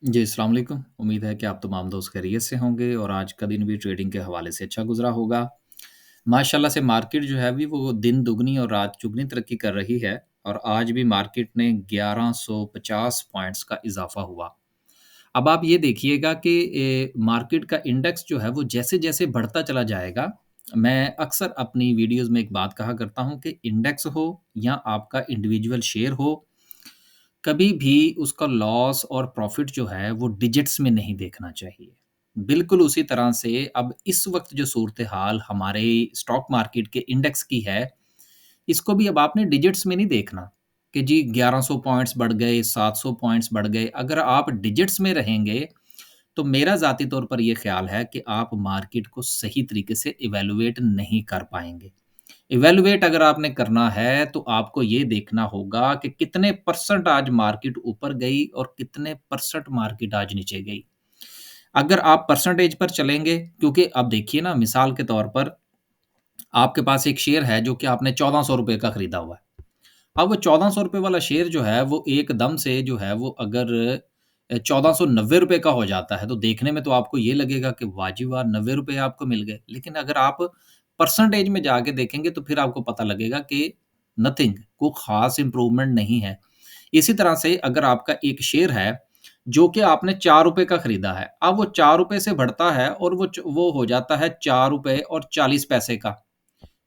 जी, अस्सलाम वालेकुम। उम्मीद है कि आप तमाम दोस्त खैरियत से होंगे और आज का दिन भी ट्रेडिंग के हवाले से अच्छा गुज़रा होगा। माशाल्लाह से मार्केट जो है अभी वो दिन दुगनी और रात चुगनी तरक्की कर रही है और आज भी मार्केट ने 1150 पॉइंट्स का इज़ाफ़ा हुआ। अब आप ये देखिएगा कि मार्केट का इंडेक्स जो है वो जैसे-जैसे बढ़ता चला जाएगा, मैं अक्सर अपनी वीडियोज़ में एक बात कहा करता हूँ कि इंडेक्स हो या आपका इंडिविजुअल शेयर हो, कभी भी उसका लॉस और प्रॉफ़िट जो है वो डिजिट्स में नहीं देखना चाहिए। बिल्कुल उसी तरह से अब इस वक़्त जो सूरत-ए-हाल हमारे स्टॉक मार्केट के इंडेक्स की है, इसको भी अब आपने डिजिट्स में नहीं देखना कि जी 1100 पॉइंट्स बढ़ गए, 700 पॉइंट्स बढ़ गए। अगर आप डिजिट्स में रहेंगे, तो मेरा ज़ाती तौर पर ये ख़्याल है कि आप मार्केट को सही तरीके से इवैल्यूएट नहीं कर पाएँगे। इवैल्यूएट अगर आपने करना है, तो आपको ये देखना होगा कि कितने परसेंट आज मार्केट ऊपर गई और कितने परसेंट मार्केट आज नीचे गई। अगर आप परसेंटेज पर चलेंगे क्योंकि अब देखिए ना मिसाल के तौर पर आपके पास एक शेयर है जो कि आपने ₹1400 का खरीदा हुआ है। अब वो ₹1400 वाला शेयर जो है वो एकदम से जो है वो अगर ₹1490 का हो जाता है, तो देखने में तो आपको ये लगेगा कि वाह जी वाह! ₹90 आपको मिल गए। लेकिन अगर आप परसेंटेज में जाके देखेंगे तो फिर आपको पता लगेगा कि नथिंग, कोई ख़ास इम्प्रूवमेंट नहीं है। इसी तरह से अगर आपका एक शेयर है, जो कि आपने ₹4 का खरीदा है, अब वो ₹4 से बढ़ता है और वो हो जाता है ₹4 और 40 पैसे का।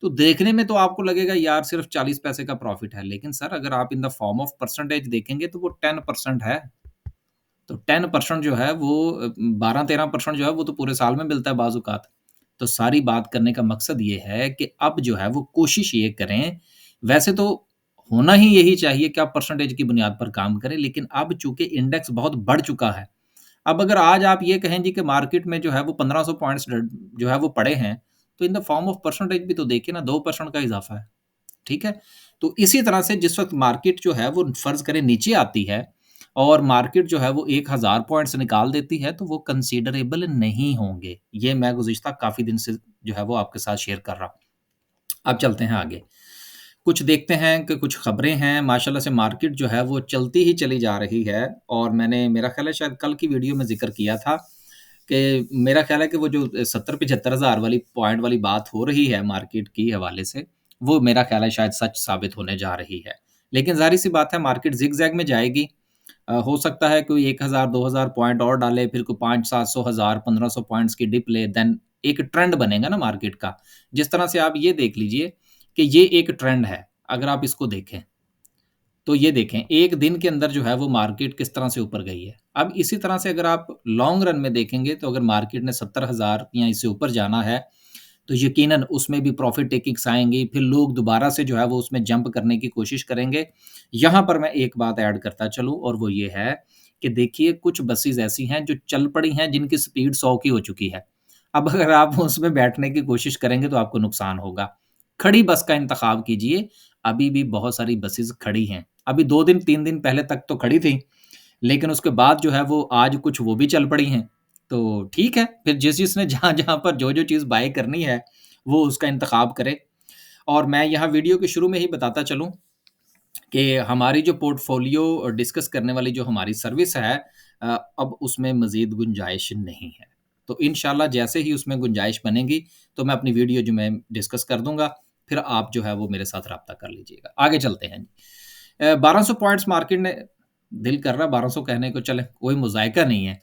तो देखने में तो आपको लगेगा यार सिर्फ़ 40 पैसे का प्रॉफ़िट है, लेकिन सर अगर आप in the form of percentage देखेंगे तो वो 10% है। तो 10% जो है वो 12-13% जो है वो तो पूरे साल में मिलता है बाज़ औक़ात। तो सारी बात करने का मकसद ये है कि अब जो है वो कोशिश ये करें, वैसे तो होना ही यही चाहिए कि आप परसेंटेज की बुनियाद पर काम करें, लेकिन अब चूँकि इंडेक्स बहुत बढ़ चुका है, अब अगर आज आप ये कहें जी कि मार्केट में जो है वो 1500 पॉइंट्स जो है वो पड़े हैं, तो in the form of percentage भी तो देखिए ना 2% का इज़ाफ़ा है। ठीक है? तो इसी तरह से जिस वक़्त मार्केट जो है वो फ़र्ज़ करें नीचे आती है और मार्केट जो है वो 1000 पॉइंट्स निकाल देती है, तो वो कंसिडरेबल नहीं होंगे। ये मैं गुज़िश्ता काफ़ी दिन से जो है वो आपके साथ शेयर कर रहा हूँ। अब चलते हैं आगे। कुछ देखते हैं कि कुछ ख़बरें हैं, माशाल्लाह से मार्केट जो है वो चलती ही चली जा रही है और मैंने मेरा ख़्याल है शायद कल की वीडियो में ज़िक्र किया था कि मेरा ख़्याल है कि वो जो 70-75 हज़ार वाली पॉइंट वाली बात हो रही है मार्केट की हवाले से, वो मेरा ख़्याल है शायद सच साबित होने जा रही है। लेकिन ज़ाहिर-सी बात है मार्केट ज़िग-ज़ैग में जाएगी। हो सकता है कोई 1000 2000 पॉइंट और डाले, फिर कोई 500-700 हज़ार 1500 पॉइंट्स की डिप ले, देन एक ट्रेंड बनेगा ना मार्केट का। जिस तरह से आप ये देख लीजिए कि ये एक ट्रेंड है, अगर आप इसको देखें। तो ये देखें, एक दिन के अंदर जो है वो मार्केट किस तरह से ऊपर गई है। अब इसी तरह से अगर आप लॉन्ग रन में देखेंगे तो अगर मार्केट ने 70,000 या इससे ऊपर जाना है, तो यकीनन उसमें भी प्रॉफ़िट टेकिंग्स आएँगी, फिर लोग दोबारा से जो है वो उसमें जंप करने की कोशिश करेंगे। यहाँ पर मैं एक बात ऐड करता चलूँ और वो ये है कि देखिए कुछ बसेज़ ऐसी हैं जो चल पड़ी हैं जिनकी स्पीड 100 की हो चुकी है। अब अगर आप उसमें बैठने की कोशिश करेंगे तो आपको नुकसान होगा। खड़ी बस का इंतख़ाब कीजिए, अभी भी बहुत सारी बसेज़ खड़ी हैं। अभी 2 दिन 3 दिन पहले तक तो खड़ी थी, लेकिन उसके बाद जो है वो आज कुछ वो भी चल पड़ी हैं। तो ठीक है, फिर जिसने जहाँ-जहाँ पर जो-जो चीज़ बाय करनी है, वो उसका इंतख़ाब करे। और मैं यहाँ वीडियो के शुरू में ही बताता चलूँ कि हमारी जो पोर्टफ़ोलियो डिस्कस करने वाली जो हमारी सर्विस है अ, अब उसमें मज़ीद गुंजाइश नहीं है। तो इंशाल्लाह जैसे ही उसमें गुंजाइश बनेगी, तो मैं अपनी वीडियो जो मैं डिस्कस कर दूँगा, फिर आप जो है वो मेरे साथ राब्ता कर लीजिएगा। आगे चलते हैं। 1200 पॉइंट्स मार्केट ने दिल कर रहा है 1200 कहने को, चलें कोई मज़ायका नहीं है।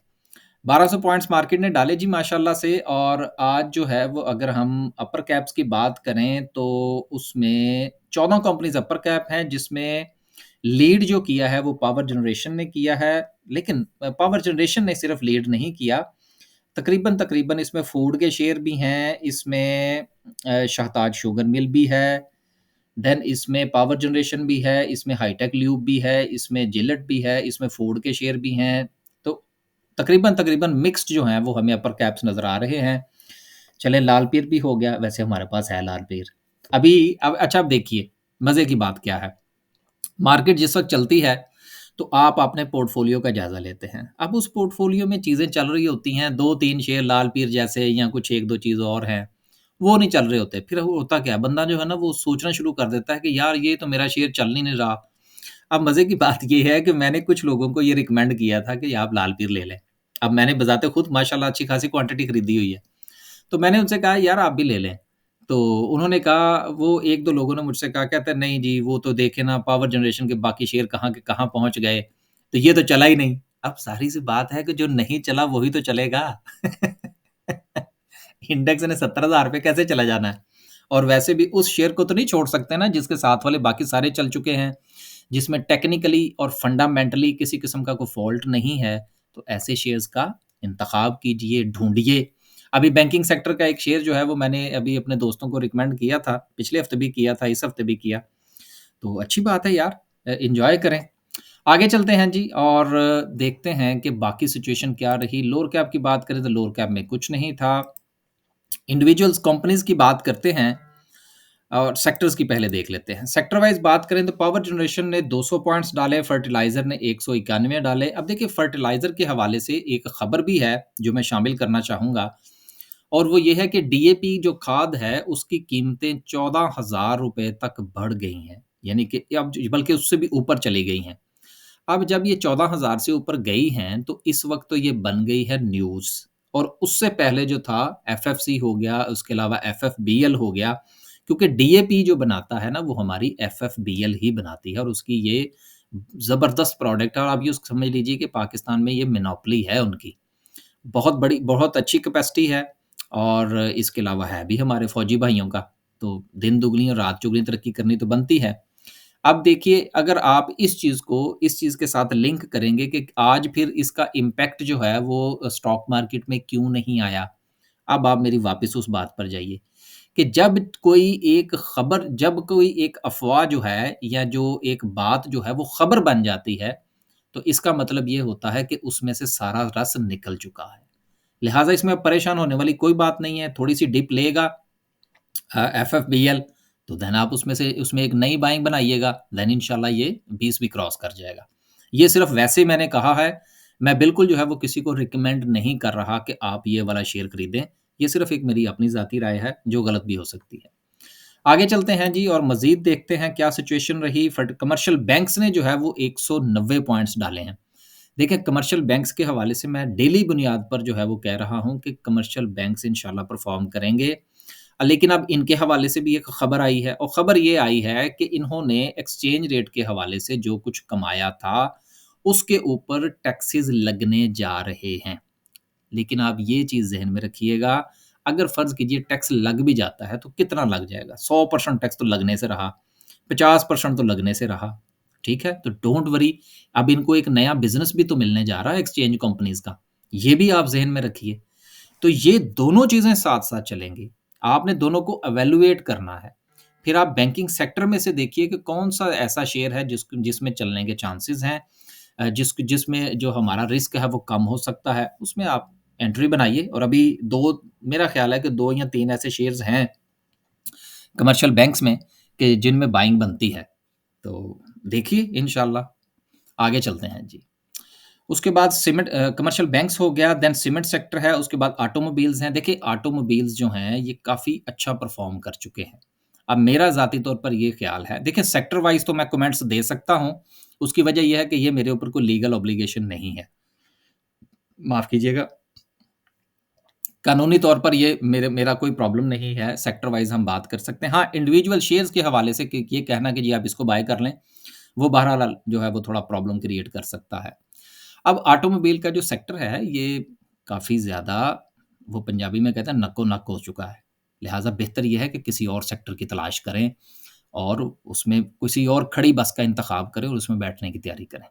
1200 पॉइंट्स मार्केट ने डाले जी माशाल्लाह से और आज जो है वो अगर हम अपर कैप्स की बात करें तो उसमें 14 कंपनीज़ अपर कैप हैं जिसमें लीड जो किया है वो पावर जनरेशन ने किया है। लेकिन पावर जनरेशन ने सिर्फ लीड नहीं किया, तकरीबन-तकरीबन इसमें फूड के शेयर भी हैं, इसमें शहताज शुगर मिल भी है, देन इसमें पावर जनरेशन भी है, इसमें हाईटेक ल्यूब भी है, इसमें जिलेट भी है, इसमें फूड के शेयर भी हैं। तो तकरीबन-तकरीबन मिक्स्ड जो हैं वो हमें अपर कैप्स नज़र आ रहे हैं। चलें लाल पीर भी हो गया, वैसे हमारे पास है लाल पीर। अभी अब अच्छा अब देखिए, मज़े की बात क्या है, मार्केट जिस वक़्त चलती है, तो आप अपने पोर्टफ़ोलियो का जायज़ा लेते हैं। अब उस पोर्टफ़ोलियो में चीज़ें चल रही होती हैं, 2-3 शेयर लाल पीर जैसे या कुछ 1-2 चीज़ और हैं, वो नहीं चल रहे होते। फिर होता क्या है, बंदा जो है ना वो सोचना शुरू कर देता है कि यार ये तो मेरा शेयर चल ही नहीं रहा। अब मज़े की बात ये है कि मैंने कुछ लोगों को ये रिकमेंड किया था कि आप लाल पीर ले लें। अब मैंने बज़ाते खुद माशाल्लाह अच्छी खासी क्वांटिटी खरीदी हुई है। तो मैंने उनसे कहा यार आप भी ले लें। तो उन्होंने कहा वो 1-2 लोगों ने मुझसे कहा कहते हैं नहीं जी वो तो देखे ना पावर जनरेशन के बाकी शेयर कहाँ के कहाँ पहुँच गए। तो ये तो चला ही नहीं। अब सारी सी बात है कि जो नहीं चला वही तो चलेगा। इंडेक्स ने ₹70,000 कैसे चला जाना है? और वैसे भी उस शेयर को तो नहीं छोड़ सकते ना जिसके साथ वाले बाकी सारे चल चुके हैं, जिसमें टेक्निकली और फंडामेंटली किसी किस्म का कोई फ़ॉल्ट नहीं है, तो ऐसे शेयर्स का इंतखाब कीजिए, ढूँढिए। अभी बैंकिंग सेक्टर का एक शेयर जो है वो मैंने अभी अपने दोस्तों को रिकमेंड किया था, पिछले हफ्ते भी किया था, इस हफ्ते भी किया। तो अच्छी बात है यार एन्जॉय करें। आगे चलते हैं जी और देखते हैं कि बाकी सिचुएशन क्या रही। लोअर कैप की बात करें तो लोअर कैप में कुछ नहीं था। इंडिविजुअल्स कंपनीज़ की बात करते हैं और सेक्टर्स की पहले देख लेते हैं। सेक्टर वाइज़ बात करें तो पावर जनरेशन ने 200 पॉइंट्स डाले, फर्टिलाइज़र ने 191 डाले। अब देखिए फर्टिलाइज़र के हवाले से एक खबर भी है जो मैं शामिल करना चाहूँगा और वो ये है कि डीएपी जो खाद है उसकी कीमतें ₹14,000 तक बढ़ गई हैं। यानी कि अब बल्कि उससे भी ऊपर चली गई हैं। अब जब ये 14,000 से ऊपर गई हैं, तो इस वक़्त तो ये बन गई है न्यूज़ और उससे पहले जो था एफएफसी हो गया, उसके अलावा एफएफबीएल हो गया, क्योंकि डीएपी जो बनाता है ना, वो हमारी एफएफबीएल ही बनाती है और उसकी ये ज़बरदस्त प्रोडक्ट है और आप यूँ समझ लीजिए कि पाकिस्तान में ये मोनोपोली है उनकी। बहुत बड़ी बहुत अच्छी कैपेसिटी है और इसके अलावा है भी हमारे फ़ौजी भाइयों का, तो दिन दुगनी और रात चौगुनी तरक्की करनी तो बनती है। अब देखिए अगर आप इस चीज़ को इस चीज़ के साथ लिंक करेंगे कि आज फिर इसका इम्पैक्ट जो है वो स्टॉक मार्केट में क्यों नहीं आया? अब आप मेरी वापस उस बात पर जाइए कि जब कोई एक अफ़वाह जो है या जो एक बात जो है वो ख़बर बन जाती है, तो इसका मतलब ये होता है कि उसमें से सारा रस निकल चुका है। लिहाज़ा इसमें अब परेशान होने वाली कोई बात नहीं है, थोड़ी-सी डिप लेगा एफएफबीएल तो देन आप उसमें एक नई बाइंग बनाइएगा, देन इंशाल्लाह ये 20 भी क्रॉस कर जाएगा। ये सिर्फ़ वैसे मैंने कहा है, मैं बिल्कुल जो है वो किसी को रिकमेंड नहीं कर रहा कि आप ये वाला शेयर खरीदें। ये सिर्फ़ एक मेरी अपनी ज़ाती राय है, जो गलत भी हो सकती है। आगे चलते हैं जी और मज़ीद देखते हैं क्या सिचुएशन रही फट कमर्शियल बैंक्स ने जो है वो 190 पॉइंट्स डाले हैं। देखिए कमर्शियल बैंक्स के हवाले से मैं डेली बुनियाद पर जो है वो कह रहा हूँ कि कमर्शियल बैंक्स इंशाल्लाह परफ़ॉर्म करेंगे। लेकिन अब इनके हवाले से भी एक खबर आई है और खबर ये आई है कि इन्होंने एक्सचेंज रेट के हवाले से जो कुछ कमाया था, उसके ऊपर टैक्सेस लगने जा रहे हैं। लेकिन आप ये चीज़ ज़हन में रखिएगा, अगर फ़र्ज़ कीजिए टैक्स लग भी जाता है, तो कितना लग जाएगा? 100% टैक्स तो लगने से रहा, 50% तो लगने से रहा, ठीक है? तो डोंट वरी, अब इनको एक नया बिज़नेस भी तो मिलने जा रहा है एक्सचेंज कंपनीज़ का, ये भी आप ज़हन में रखिए। तो ये दोनों चीज़ें साथ-साथ चलेंगी। आपने दोनों को इवैल्यूएट करना है। फिर आप बैंकिंग सेक्टर में से देखिए कि कौन-सा ऐसा शेयर है जिसमें चलने के चांसेज़ हैं जिसमें जो हमारा रिस्क है वो कम हो सकता है, उसमें आप एंट्री बनाइए और अभी 2 मेरा ख़्याल है कि 2 या 3 ऐसे शेयर्स हैं कमर्शियल बैंक्स में कि जिनमें बाइंग बनती है। तो देखिए इंशाल्लाह आगे चलते हैं जी। उसके बाद कमर्शियल बैंक्स हो गया, देन सीमेंट सेक्टर है, उसके बाद ऑटोमोबाइल्स हैं। देखिए ऑटोमोबाइल्स जो हैं ये काफ़ी अच्छा परफ़ॉर्म कर चुके हैं। अब मेरा ज़ाती तौर पर ये ख़्याल है देखिए सेक्टर वाइज़ तो मैं कमेंट्स दे सकता हूँ, उसकी वजह ये है कि ये मेरे ऊपर कोई लीगल ऑब्लिगेशन नहीं है। माफ़ कीजिएगा, कानूनी तौर पर ये मेरा कोई प्रॉब्लम नहीं है, सेक्टर वाइज़ हम बात कर सकते हैं। हाँ, इंडिविजुअल शेयर्स के हवाले से कि ये कहना कि जी आप इसको बाय कर लें, वो बहरहाल जो है वो थोड़ा प्रॉब्लम क्रिएट कर सकता है। अब ऑटोमोबाइल का जो सेक्टर है, ये काफ़ी ज़्यादा वो पंजाबी में कहते हैं नक्को-नक हो चुका है। लिहाज़ा बेहतर ये है कि किसी और सेक्टर की तलाश करें और उसमें किसी और खड़ी बस का इंतख़ाब करें और उसमें बैठने की तैयारी करें।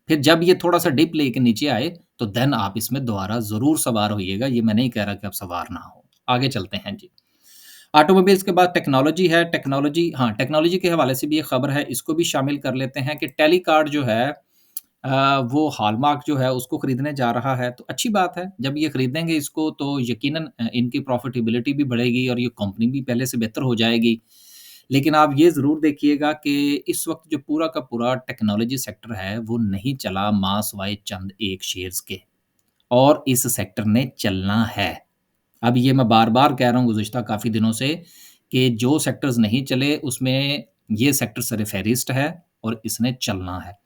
फिर जब ये थोड़ा-सा डिप लेके नीचे आए, तो देन आप इसमें दोबारा ज़रूर सवार होइएगा, ये मैं नहीं कह रहा कि आप सवार ना हों। आगे चलते हैं जी। ऑटोमोबाइल्स के बाद टेक्नोलॉजी है, टेक्नोलॉजी के हवाले से भी एक खबर है, इसको भी शामिल कर लेते हैं कि टेलीकार्ड जो है वो हॉलमार्क जो है उसको खरीदने जा रहा है, तो अच्छी बात है। जब ये खरीदेंगे इसको तो यकीनन इनकी प्रॉफ़िटेबिलिटी भी बढ़ेगी और ये कंपनी भी पहले से बेहतर हो जाएगी। लेकिन आप ये ज़रूर देखिएगा कि इस वक़्त जो पूरा का पूरा टेक्नोलॉजी सेक्टर है, वो नहीं चला माँ सिवाय चंद एक शेयर्स के और इस सेक्टर ने चलना है। अब ये मैं बार-बार कह रहा हूँ गुज़िश्ता काफ़ी दिनों से कि जो सेक्टर्स नहीं चले उसमें ये सेक्टर सर-ए-फ़हरिस्त है और इसने चलना है।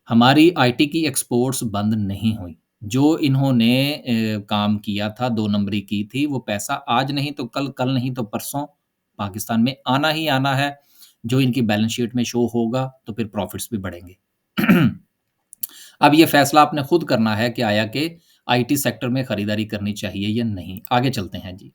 हमारी आईटी की एक्सपोर्ट्स बंद नहीं हुई। जो इन्होंने काम किया था, 2 नंबरी की थी, वो पैसा आज नहीं तो कल, कल नहीं तो परसों पाकिस्तान में आना ही आना है। जो इनकी बैलेंस शीट में शो होगा, तो फिर प्रॉफ़िट्स भी बढ़ेंगे। अब ये फैसला आपने खुद करना है कि आया कि आईटी सेक्टर में खरीदारी करनी चाहिए या नहीं। आगे चलते हैं जी।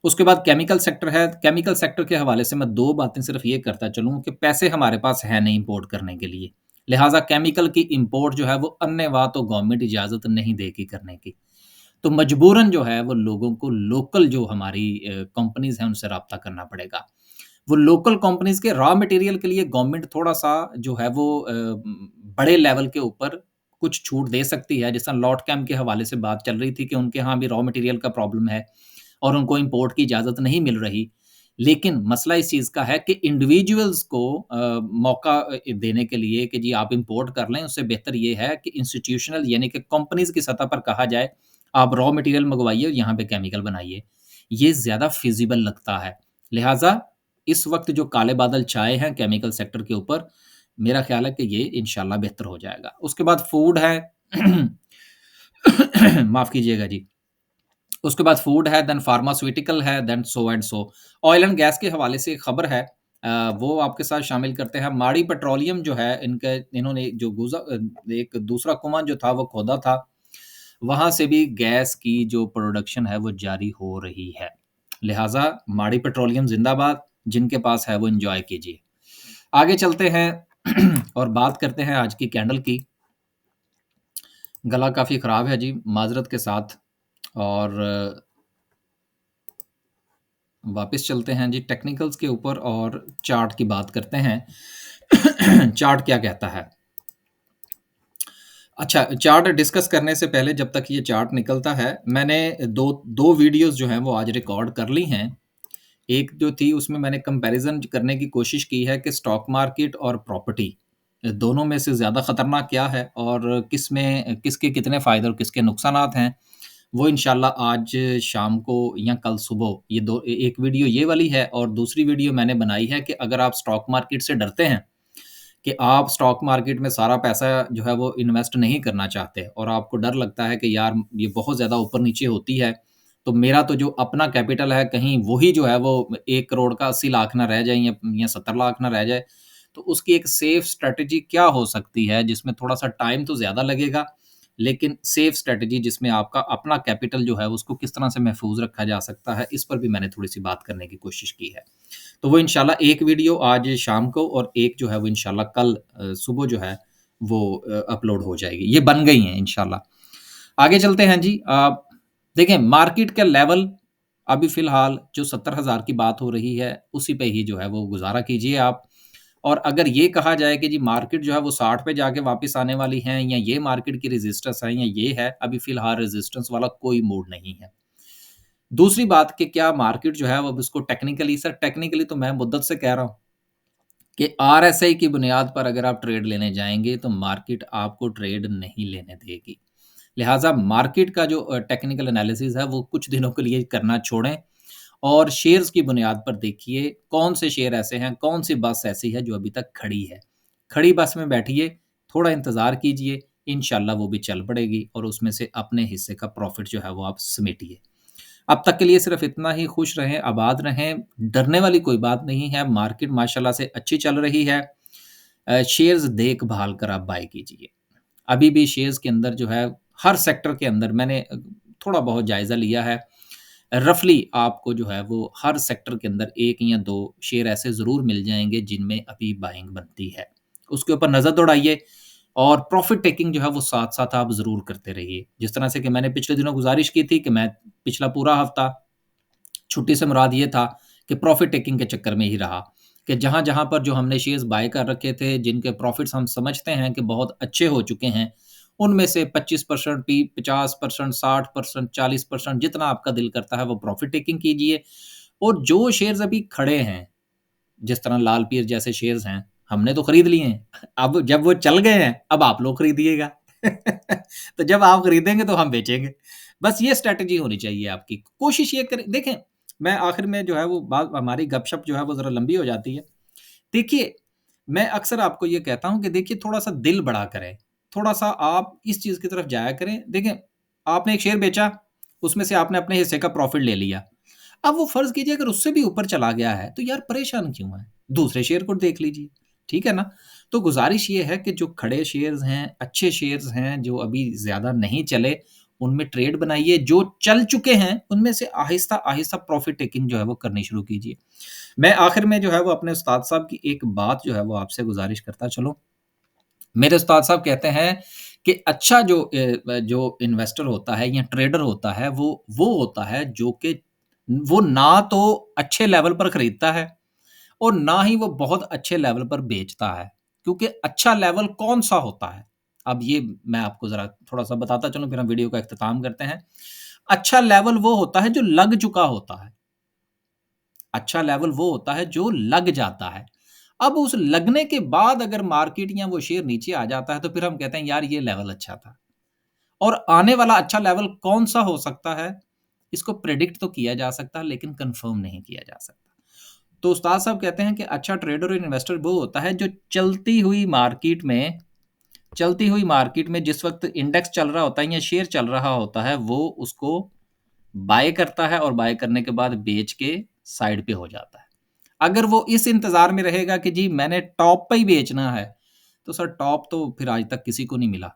उसके बाद केमिकल सेक्टर है। केमिकल सेक्टर के हवाले से मैं 2 बातें सिर्फ़ ये करता चलूँ कि पैसे हमारे पास है नहीं इम्पोर्ट करने के लिए। लिहाज़ा केमिकल की इम्पोर्ट जो है वो अन्य-वा तो गवर्नमेंट इजाज़त नहीं देगी करने की। तो मजबूरन जो है वो लोगों को लोकल जो हमारी कंपनीज़ हैं उनसे राब्ता करना पड़ेगा। वो लोकल कंपनीज़ के रॉ मटेरियल के लिए गवर्नमेंट थोड़ा-सा जो है वो बड़े लेवल के ऊपर कुछ छूट दे सकती है। जैसा लॉट कैम के हवाले से बात चल रही थी कि उनके यहाँ भी रॉ मटेरियल का प्रॉब्लम है और उनको इम्पोर्ट की इजाज़त नहीं मिल रही। लेकिन मसला इस चीज़ का है कि इंडिविजुअल्स को मौका देने के लिए कि जी आप इम्पोर्ट कर लें, उससे बेहतर ये है कि इंस्टीट्यूशनल यानी कि कंपनीज़ की सतह पर कहा जाए, आप रॉ मटेरियल मँगवाइए और यहाँ पे केमिकल बनाइए। ये ज़्यादा फ़ीज़िबल लगता है। लिहाज़ा इस वक़्त जो काले बादल छाए हैं केमिकल सेक्टर के ऊपर, मेरा ख़्याल है कि ये इंशाल्लाह बेहतर हो जाएगा। उसके बाद फूड है। माफ़ कीजिएगा जी। उसके बाद फूड है, देन फार्मास्यूटिकल है, then so and so. Oil and gas के हवाले से एक खबर है, वो आपके साथ शामिल करते हैं। माड़ी पेट्रोलियम जो है इनके इन्होंने जो एक दूसरा कुआँ जो था वो खोदा था, वहाँ से भी गैस की जो प्रोडक्शन है वो जारी हो रही है। लिहाज़ा माड़ी पेट्रोलियम ज़िंदाबाद, जिनके पास है वो एन्जॉय कीजिए। आगे चलते हैं और बात करते हैं आज की कैंडल की। गला काफ़ी ख़राब है जी, माज़रत के साथ। और वापस चलते हैं जी टेक्निकल्स के ऊपर और चार्ट की बात करते हैं। चार्ट क्या कहता है? अच्छा, चार्ट डिस्कस करने से पहले जब तक ये चार्ट निकलता है, मैंने 2 वीडियोज़ जो हैं वो आज रिकॉर्ड कर ली हैं। एक जो थी उसमें मैंने कंपैरिज़न करने की कोशिश की है कि स्टॉक मार्केट और प्रॉपर्टी दोनों में से ज़्यादा खतरनाक क्या है और किसमें किसके कितने फ़ायदे और किसके नुकसानात हैं। वो इंशाल्लाह आज शाम को या कल सुबह ये एक वीडियो ये वाली है और दूसरी वीडियो मैंने बनाई है कि अगर आप स्टॉक मार्केट से डरते हैं कि आप स्टॉक मार्केट में सारा पैसा जो है वो इन्वेस्ट नहीं करना चाहते और आपको डर लगता है कि यार ये बहुत ज़्यादा ऊपर-नीचे होती है, तो मेरा तो जो अपना कैपिटल है कहीं वही जो है वो 1 करोड़ का 80 लाख ना रह जाए या 70 लाख ना रह जाए। तो उसकी एक सेफ स्ट्रैटेजी क्या हो सकती है जिसमें थोड़ा-सा टाइम तो ज़्यादा लगेगा, लेकिन सेफ स्ट्रैटेजी जिसमें आपका अपना कैपिटल जो है उसको किस तरह से महफूज़ रखा जा सकता है, इस पर भी मैंने थोड़ी-सी बात करने की कोशिश की है। तो वो इंशाल्लाह एक वीडियो आज शाम को और एक जो है वो इंशाल्लाह कल सुबह जो है वो अपलोड हो जाएगी। ये बन गई हैं इंशाल्लाह। आगे चलते हैं जी। देखें मार्केट का लेवल अभी फ़िलहाल जो 70,000 की बात हो रही है, उसी पे ही जो है वो गुज़ारा कीजिए आप। और अगर ये कहा जाए कि जी मार्केट जो है वो 60 पे जाके वापस आने वाली है या ये मार्केट की रेजिस्टेंस है या ये है, अभी फ़िलहाल रेजिस्टेंस वाला कोई मूड नहीं है। दूसरी बात कि क्या मार्केट जो है वो अब इसको टेक्निकली सर टेक्निकली तो मैं मुद्दत से कह रहा हूँ कि आरएसआई की बुनियाद पर अगर आप ट्रेड लेने जाएँगे तो मार्केट आपको ट्रेड नहीं लेने देगी। लिहाज़ा मार्केट का जो टेक्निकल एनालिसिस है वो कुछ दिनों के लिए करना छोड़ें और शेयर्स की बुनियाद पर देखिए कौन से शेयर ऐसे हैं, कौन सी बस ऐसी है जो अभी तक खड़ी है। खड़ी बस में बैठिए, थोड़ा इंतज़ार कीजिए, इंशाल्लाह वो भी चल पड़ेगी और उसमें से अपने हिस्से का प्रॉफ़िट जो है वो आप समेटिए। अब तक के लिए सिर्फ़ इतना ही, खुश रहें, आबाद रहें, डरने वाली कोई बात नहीं है, मार्केट माशाल्लाह से अच्छी चल रही है। शेयर्स देख-भाल कर आप बाय कीजिए। अभी भी शेयर्स के अंदर जो है हर सेक्टर के अंदर मैंने थोड़ा बहुत जायज़ा लिया है। रफ़ली आपको जो है वो हर सेक्टर के अंदर 1 या 2 शेयर ऐसे ज़रूर मिल जाएँगे जिनमें अभी बाइंग बनती है। उसके ऊपर नज़र दौड़ाइए और प्रॉफ़िट टेकिंग जो है वो साथ-साथ आप ज़रूर करते रहिए। जिस तरह से कि मैंने पिछले दिनों गुज़ारिश की थी कि मैं पिछला पूरा हफ़्ता छुट्टी से मुराद ये था कि प्रॉफ़िट टेकिंग के चक्कर में ही रहा, कि जहाँ-जहाँ पर जो हमने शेयर्स बाय कर रखे थे, जिनके प्रॉफ़िट्स हम समझते हैं कि बहुत अच्छे हो चुके हैं, उनमें से 25% पी 50%, 60%, 40% जितना आपका दिल करता है वो प्रॉफ़िट टेकिंग कीजिए। और जो शेयर्स अभी खड़े हैं, जिस तरह लाल पीर जैसे शेयर्स हैं, हमने तो खरीद लिए हैं। अब जब वो चल गए हैं, अब आप लोग खरीदिएगा। तो जब आप खरीदेंगे तो हम बेचेंगे। बस ये स्ट्रैटेजी होनी चाहिए आपकी। कोशिश ये करें देखें, मैं आखिर में जो है वो बात हमारी गपशप जो है वो ज़रा लंबी हो जाती है। देखिए, मैं अक्सर आपको ये कहता हूँ कि देखिए थोड़ा-सा दिल बड़ा करें, थोड़ा-सा आप इस चीज़ की तरफ जाया करें। देखें, आपने एक शेयर बेचा, उसमें से आपने अपने हिस्से का प्रॉफ़िट ले लिया। अब वो फ़र्ज़ कीजिए अगर उससे भी ऊपर चला गया है, तो यार परेशान क्यों हैं? दूसरे शेयर को देख लीजिए, ठीक है ना? तो गुज़ारिश ये है कि जो खड़े शेयर्स हैं, अच्छे शेयर्स हैं, जो अभी ज़्यादा नहीं चले, उनमें ट्रेड बनाइए। जो चल चुके हैं, उनमें से आहिस्ता-आहिस्ता प्रॉफ़िट टेकिंग जो है वो करनी शुरू कीजिए। मैं आखिर में जो है वो अपने उस्ताद साहब की एक बात जो है वो आपसे गुज़ारिश करता चलूँ। मेरे उस्ताद साहब कहते हैं कि अच्छा जो इन्वेस्टर होता है या ट्रेडर होता है वो होता है जो कि वो ना तो अच्छे लेवल पर खरीदता है और ना ही वो बहुत अच्छे लेवल पर बेचता है। क्योंकि अच्छा लेवल कौन-सा होता है? अब ये मैं आपको ज़रा थोड़ा-सा बताता चलूँ फिर हम वीडियो का इख्तिताम करते हैं। अच्छा लेवल वो होता है जो लग चुका होता है। अच्छा लेवल वो होता है जो लग जाता है। अब उस लगने के बाद अगर मार्केट या वो शेयर नीचे आ जाता है तो फिर हम कहते हैं यार ये लेवल अच्छा था। और आने वाला अच्छा लेवल कौन-सा हो सकता है? इसको प्रेडिक्ट तो किया जा सकता है लेकिन कन्फर्म नहीं किया जा सकता। तो उस्ताद साहब कहते हैं कि अच्छा ट्रेडर और इन्वेस्टर वो होता है जो चलती हुई मार्केट में जिस वक़्त इंडेक्स चल रहा होता है या शेयर चल रहा होता है वो उसको बाय करता है और बाय करने के बाद बेच के साइड पे हो जाता है। अगर वो इस इंतज़ार में रहेगा कि जी मैंने टॉप पे ही बेचना है, तो सर टॉप तो फिर आज तक किसी को नहीं मिला।